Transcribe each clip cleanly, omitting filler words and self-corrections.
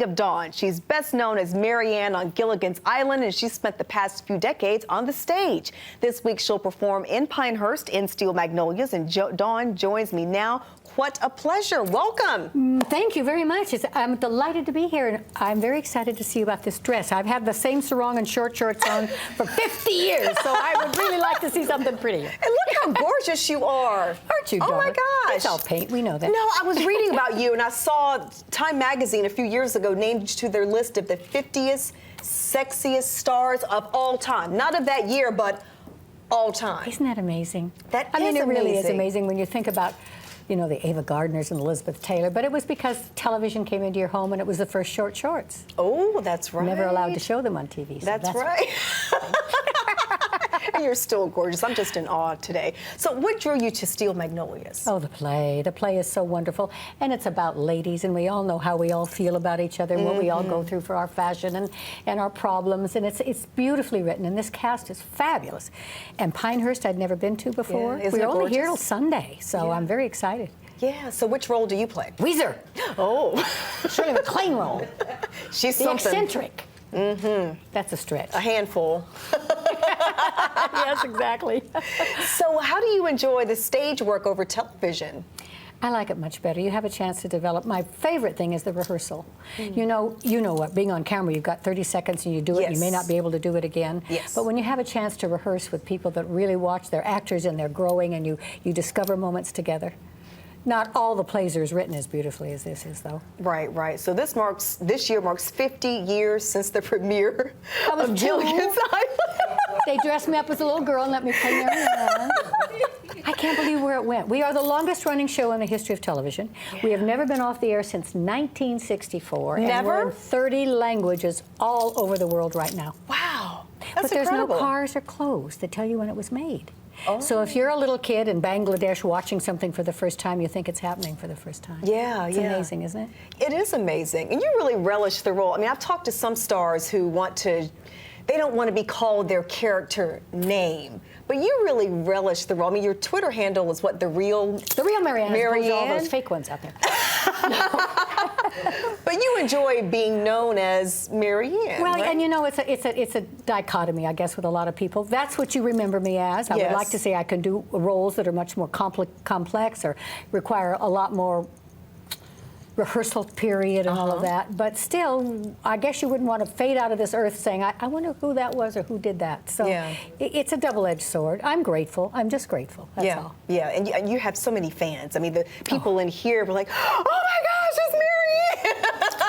Of Dawn. She's best known as Marianne on Gilligan's Island, and she's spent the past few decades on the stage. This week, she'll perform in Pinehurst in Steel Magnolias, and Dawn joins me now. What a pleasure. Welcome. Thank you very much. I'm delighted to be here, and I'm very excited to see about this dress. I've had the same sarong and short shorts on for 50 years, so I would really like to see something pretty. And look how gorgeous you are. Aren't you, Oh, daughter? my gosh. It's all paint. We know that. No, I was reading about you, and I saw Time Magazine a few years ago named you to their list of the 50th sexiest stars of all time. Not of that year, but all time. Isn't that amazing? I mean, it really is amazing when you think about, you know, the Ava Gardners and Elizabeth Taylor, but it was because television came into your home and it was the first short shorts. Oh, that's right. Never allowed to show them on TV. So that's right. And you're still gorgeous. I'm just in awe today. So what drew you to Steel Magnolias? Oh, the play. The play is so wonderful. And it's about ladies, and we all know how we all feel about each other and what we all go through for our fashion and our problems. And it's beautifully written, and this cast is fabulous. And Pinehurst I'd never been to before. Yeah, we're only here till Sunday, so I'm very excited. Yeah, so which role do you play? Weezer. Oh. Shirley MacLaine role. She's the something. Eccentric. That's a stretch. A handful. Yes, exactly. So how do you enjoy the stage work over television? I like it much better. You have a chance to develop. My favorite thing is the rehearsal. You know what, being on camera, you've got 30 seconds and you do it, and you may not be able to do it again. Yes. But when you have a chance to rehearse with people that really watch, they're actors and they're growing, and you discover moments together. Not all the plays are as written as beautifully as this is, though. Right, right. So this year marks 50 years since the premiere of Gilligan's Island. They dressed me up as a little girl and let me play Marianne. I can't believe where it went. We are the longest running show in the history of television. Yeah. We have never been off the air since 1964. Never? And we're in 30 languages all over the world right now. Wow. But there's no cars or clothes that tell you when it was made. Oh. So if you're a little kid in Bangladesh watching something for the first time, you think it's happening for the first time. Yeah, it's amazing, isn't it? It is amazing. And you really relish the role. I mean, I've talked to some stars who they don't want to be called their character name, but you really relish the role. I mean, your Twitter handle is what, the real Marianne, as opposed to all those fake ones out there. But you enjoy being known as Marianne. Well, right? and you know, it's a dichotomy, I guess, with a lot of people. That's what you remember me as. I would like to say I can do roles that are much more complex or require a lot more rehearsal period and all of that. But still, I guess you wouldn't want to fade out of this earth saying, I wonder who that was or who did that. So it's a double-edged sword. I'm grateful. I'm just grateful. That's all. Yeah, and you have so many fans. I mean, the people in here were like, oh my gosh, it's Marianne!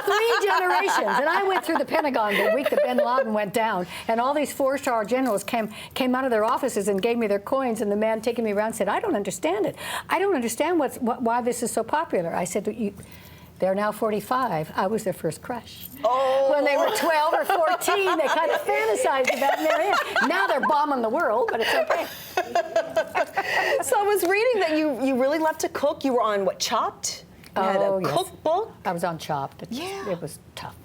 3 generations. And I went through the Pentagon the week that bin Laden went down, and all these 4-star generals came out of their offices and gave me their coins, and the man taking me around said, I don't understand it. I don't understand why this is so popular. I said, they're now 45. I was their first crush. Oh. When they were 12 or 14, they kind of fantasized about Marianne. Now they're bombing the world, but it's okay. So I was reading that you really love to cook. You were on, what, Chopped? You had a cookbook? I was on Chopped. Yeah. It was tough.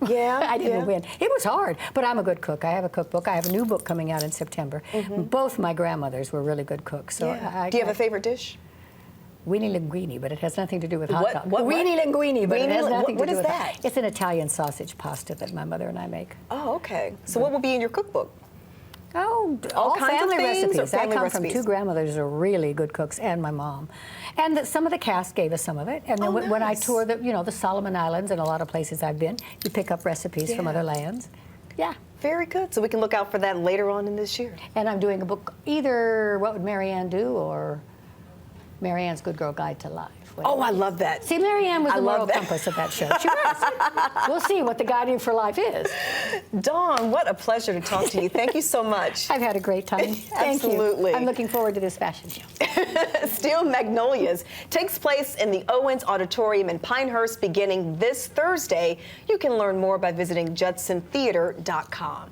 Yeah. I didn't win. It was hard, but I'm a good cook. I have a cookbook. I have a new book coming out in September. Both my grandmothers were really good cooks. So do you have a favorite dish? Weenie linguine, but it has nothing to do with hot dog. What? Weenie linguine, but it has nothing to do with What is that? It's an Italian sausage pasta that my mother and I make. Oh, okay. So what will be in your cookbook? Oh, all kinds family of things, recipes. I come from 2 grandmothers who are really good cooks, and my mom. And some of the cast gave us some of it. And then when I tour the Solomon Islands and a lot of places I've been, you pick up recipes from other lands. Yeah. Very good. So we can look out for that later on in this year. And I'm doing a book, either What Would Marianne Do or Marianne's Good Girl Guide to Life. Oh, I love that. See, Marianne was the moral compass of that show. She was. We'll see what the guiding for life is. Dawn, what a pleasure to talk to you. Thank you so much. I've had a great time. Thank Absolutely. you. I'm looking forward to this fashion show. Steel Magnolias takes place in the Owens Auditorium in Pinehurst beginning this Thursday. You can learn more by visiting judsontheater.com.